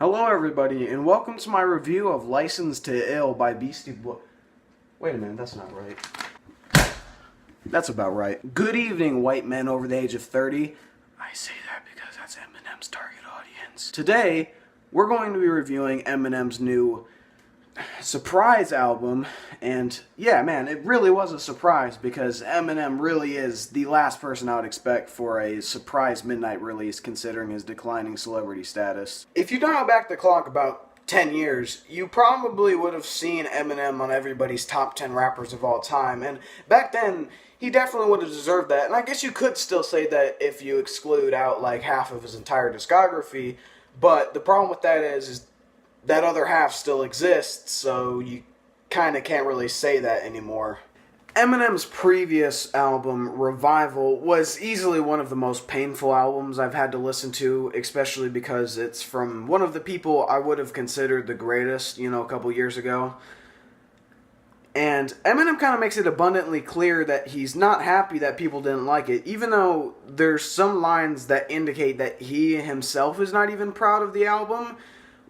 Hello everybody, and welcome to my review of Licensed to Ill by Beastie Boys. Wait a minute, that's not right. That's about right. Good evening, white men over the age of 30. I say that because that's Eminem's target audience. Today, we're going to be reviewing Eminem's new surprise album, and yeah, man, it really was a surprise because Eminem really is the last person I would expect for a surprise midnight release considering his declining celebrity status. If you dial back the clock about 10 years, you probably would have seen Eminem on everybody's top 10 rappers of all time, and back then, he definitely would have deserved that, and I guess you could still say that if you exclude out like half of his entire discography, but the problem with that is that other half still exists, so you kind of can't really say that anymore. Eminem's previous album, Revival, was easily one of the most painful albums I've had to listen to, especially because it's from one of the people I would have considered the greatest, a couple years ago. And Eminem kind of makes it abundantly clear that he's not happy that people didn't like it, even though there's some lines that indicate that he himself is not even proud of the album,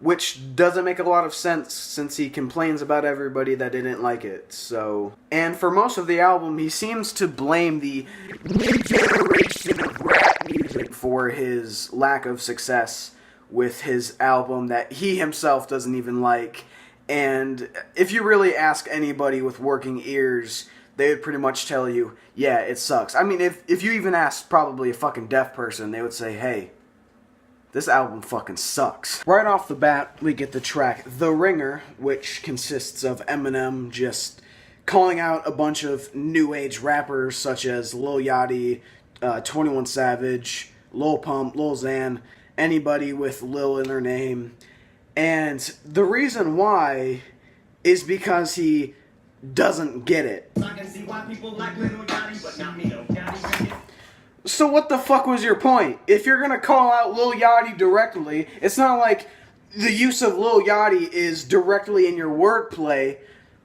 which doesn't make a lot of sense since he complains about everybody that didn't like it, so. And for most of the album, he seems to blame the new generation of rap music for his lack of success with his album that he himself doesn't even like. And if you really ask anybody with working ears, they would pretty much tell you, yeah, it sucks. I mean, if you even asked probably a fucking deaf person, they would say, hey, this album fucking sucks. Right off the bat, we get the track The Ringer, which consists of Eminem just calling out a bunch of new age rappers such as Lil Yachty, 21 Savage, Lil Pump, Lil Xan, anybody with Lil in their name. And the reason why is because he doesn't get it. I can see why people like Lil Yachty, but not me, no Yachty. So what the fuck was your point? If you're gonna call out Lil Yachty directly, it's not like the use of Lil Yachty is directly in your wordplay,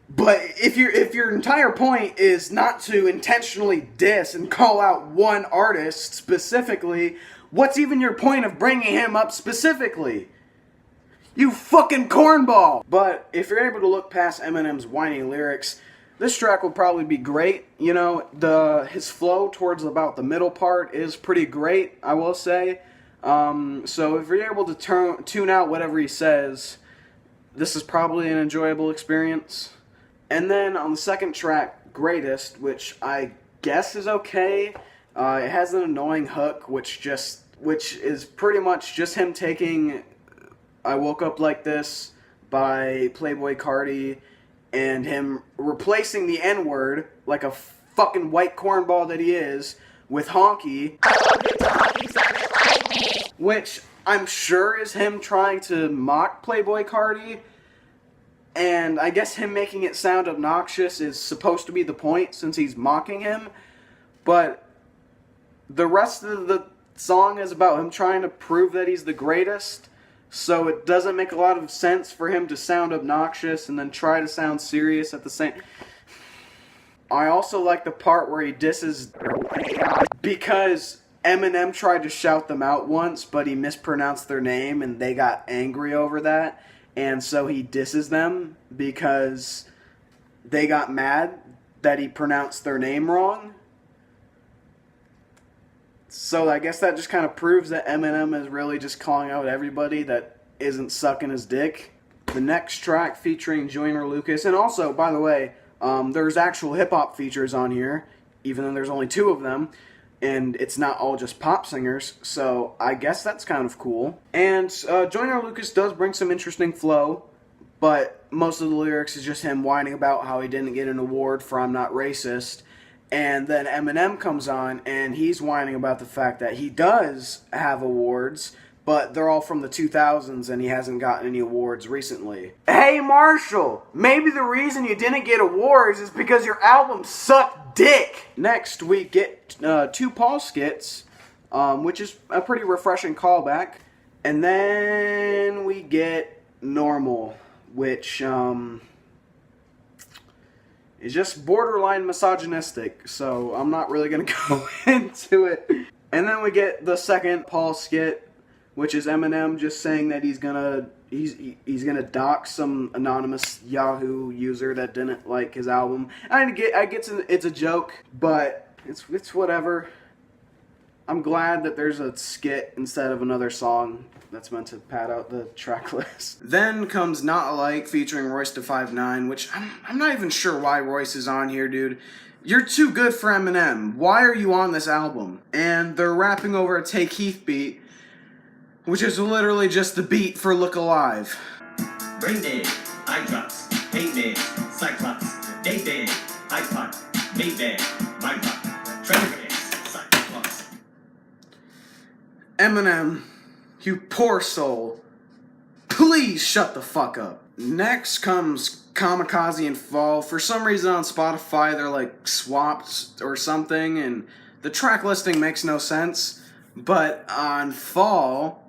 but if your entire point is not to intentionally diss and call out one artist specifically, what's even your point of bringing him up specifically? You fucking cornball! But if you're able to look past Eminem's whiny lyrics, this track will probably be great. His flow towards about the middle part is pretty great, I will say. So if you're able to tune out whatever he says, this is probably an enjoyable experience. And then on the second track, Greatest, which I guess is okay. It has an annoying hook, which is pretty much just him taking I Woke Up Like This by Playboi Carti and him replacing the N-word, like a fucking white cornball that he is, with honky. I love it, the honky sounded like me. Which I'm sure is him trying to mock Playboi Carti, and I guess him making it sound obnoxious is supposed to be the point since he's mocking him, but the rest of the song is about him trying to prove that he's the greatest. So it doesn't make a lot of sense for him to sound obnoxious and then try to sound serious at the same. I also like the part where he disses because Eminem tried to shout them out once, but he mispronounced their name and they got angry over that. And so he disses them because they got mad that he pronounced their name wrong. So I guess that just kind of proves that Eminem is really just calling out everybody that isn't sucking his dick. The next track featuring Joyner Lucas, and also, by the way, there's actual hip-hop features on here, even though there's only 2 of them, and it's not all just pop singers, so I guess that's kind of cool. And Joyner Lucas does bring some interesting flow, but most of the lyrics is just him whining about how he didn't get an award for I'm Not Racist. And then Eminem comes on, and he's whining about the fact that he does have awards, but they're all from the 2000s, and he hasn't gotten any awards recently. Hey, Marshall, maybe the reason you didn't get awards is because your album sucked dick. Next, we get 2 Paul skits, which is a pretty refreshing callback. And then we get Normal, which is just borderline misogynistic, so I'm not really going to go into it. And then we get the second Paul skit, which is Eminem just saying that he's gonna dox some anonymous Yahoo user that didn't like his album. I get it's a joke, but it's whatever. I'm glad that there's a skit instead of another song that's meant to pad out the track list. Then comes Not Alike featuring Royce da 5'9", which I'm not even sure why Royce is on here, dude. You're too good for Eminem. Why are you on this album? And they're rapping over a Take Heath beat, which is literally just the beat for Look Alive. Brain dead, eye drops, pain dead, cyclops, day dead, iPod, made dead, my pop, treasure cyclops. Eminem, you poor soul. Please shut the fuck up. Next comes Kamikaze and Fall. For some reason on Spotify they're like swapped or something, and the track listing makes no sense. But on Fall,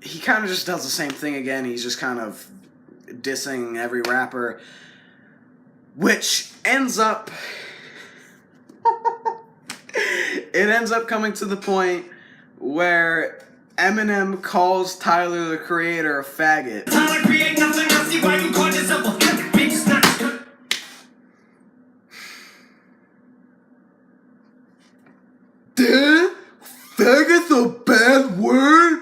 he kind of just does the same thing again. He's just kind of dissing every rapper, which ends up it ends up coming to the point where Eminem calls Tyler, the Creator, a faggot. Tyler create nothing, I see why you call yourself a bitch, snatch. Damn, faggot's a bad word?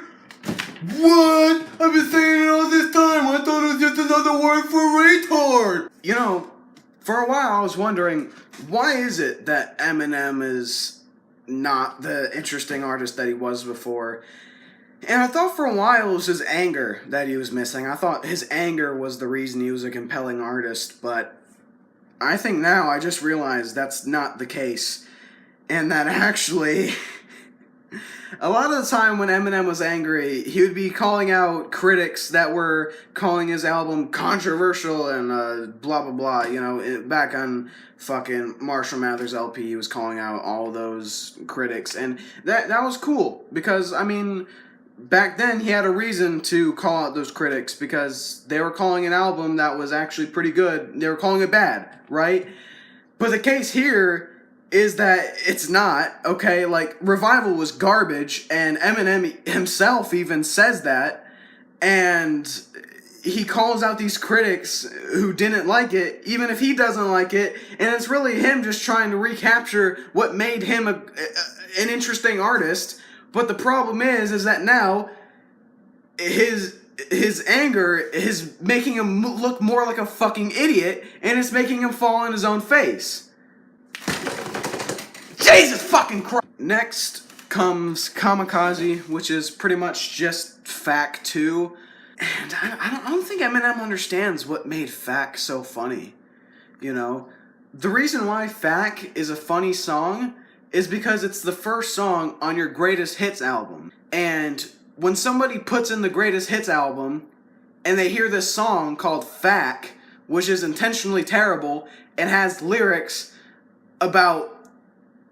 What? I've been saying it all this time. I thought it was just another word for retard. You know, for a while I was wondering, why is it that Eminem is not the interesting artist that he was before? And I thought for a while it was his anger that he was missing. I thought his anger was the reason he was a compelling artist, but I think now I just realized that's not the case. And that actually, a lot of the time when Eminem was angry, he would be calling out critics that were calling his album controversial and blah blah blah. You know, back on fucking Marshall Mathers LP, he was calling out all those critics, and that was cool because, I mean, back then he had a reason to call out those critics because they were calling an album that was actually pretty good. They were calling it bad, right? But the case here is that it's not, okay? Like, Revival was garbage, and Eminem himself even says that, and he calls out these critics who didn't like it, even if he doesn't like it, and it's really him just trying to recapture what made him an interesting artist. But the problem is that now his anger is making him look more like a fucking idiot, and it's making him fall on his own face. Jesus fucking Christ! Next comes Kamikaze, which is pretty much just Fact 2. And I don't think Eminem understands what made Fact so funny. You know? The reason why Fact is a funny song is because it's the first song on your Greatest Hits album. And when somebody puts in the Greatest Hits album, and they hear this song called Fact, which is intentionally terrible, and has lyrics about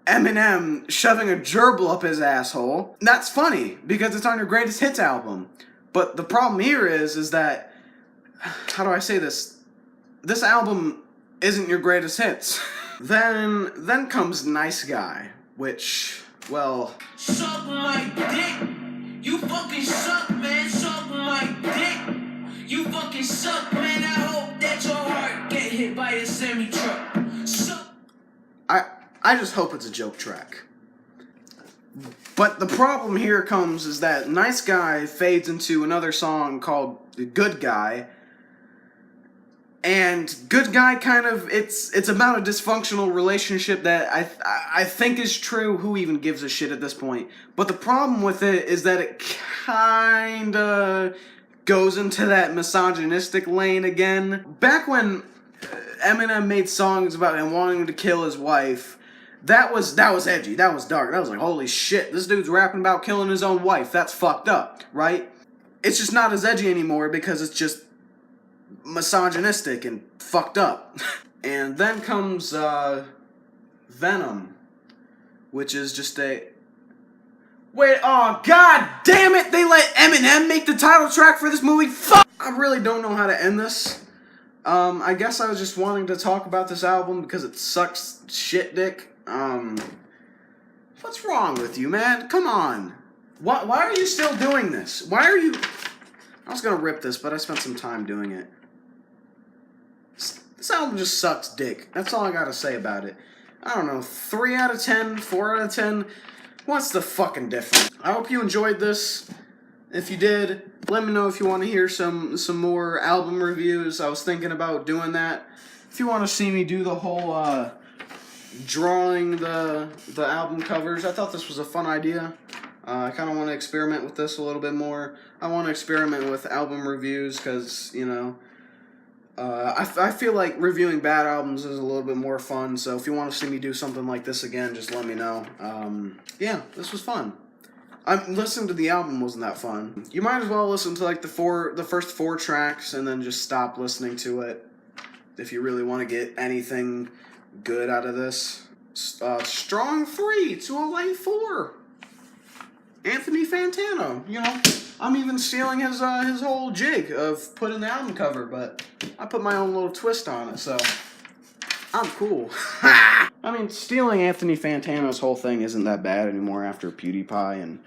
Eminem shoving a gerbil up his asshole, that's funny, because it's on your Greatest Hits album. But the problem here is that, how do I say this? This album isn't your Greatest Hits. Then comes Nice Guy, which, well... Suck my dick! You fucking suck, man! Suck my dick! You fucking suck, man! I hope that your heart get hit by a semi-truck. I just hope it's a joke track. But the problem here comes is that Nice Guy fades into another song called Good Guy. And Good Guy kind of, it's about a dysfunctional relationship that I think is true. Who even gives a shit at this point? But the problem with it is that it kind of goes into that misogynistic lane again. Back when Eminem made songs about him wanting to kill his wife, that was edgy, that was dark, that was like, holy shit, this dude's rapping about killing his own wife, that's fucked up, right? It's just not as edgy anymore because it's just misogynistic and fucked up. And then comes Venom, which is just a... Wait, oh god damn it, they let Eminem make the title track for this movie? Fuck! I really don't know how to end this. I guess I was just wanting to talk about this album because it sucks shit dick. What's wrong with you, man? Come on. Why are you still doing this? Why are you... I was gonna rip this, but I spent some time doing it. This album just sucks dick. That's all I gotta say about it. I don't know, 3 out of 10, 4 out of 10. What's the fucking difference? I hope you enjoyed this. If you did, let me know if you want to hear some more album reviews. I was thinking about doing that. If you want to see me do the whole drawing the album covers, I thought this was a fun idea. I kind of want to experiment with this a little bit more. I want to experiment with album reviews because, you know, I feel like reviewing bad albums is a little bit more fun. So if you want to see me do something like this again, just let me know. Yeah, this was fun. Listening to the album wasn't that fun. You might as well listen to like the first 4 tracks and then just stop listening to it if you really want to get anything good out of this. Strong 3 to a light 4. Anthony Fantano, you know, I'm even stealing his whole jig of putting the album cover, but I put my own little twist on it, so I'm cool. I mean, stealing Anthony Fantano's whole thing isn't that bad anymore after PewDiePie and,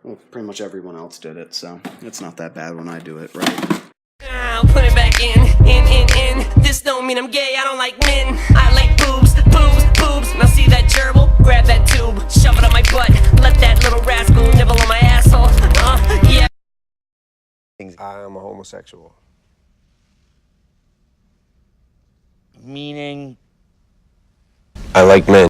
well, pretty much everyone else did it, so it's not that bad when I do it, right? I'll put it back in. This don't mean I'm gay, I don't like men. I like boobs. Now see that gerbil? Grab that tube, shove it up my butt. Let that little rascal nibble on my asshole. Yeah. I am a homosexual. Meaning? I like men.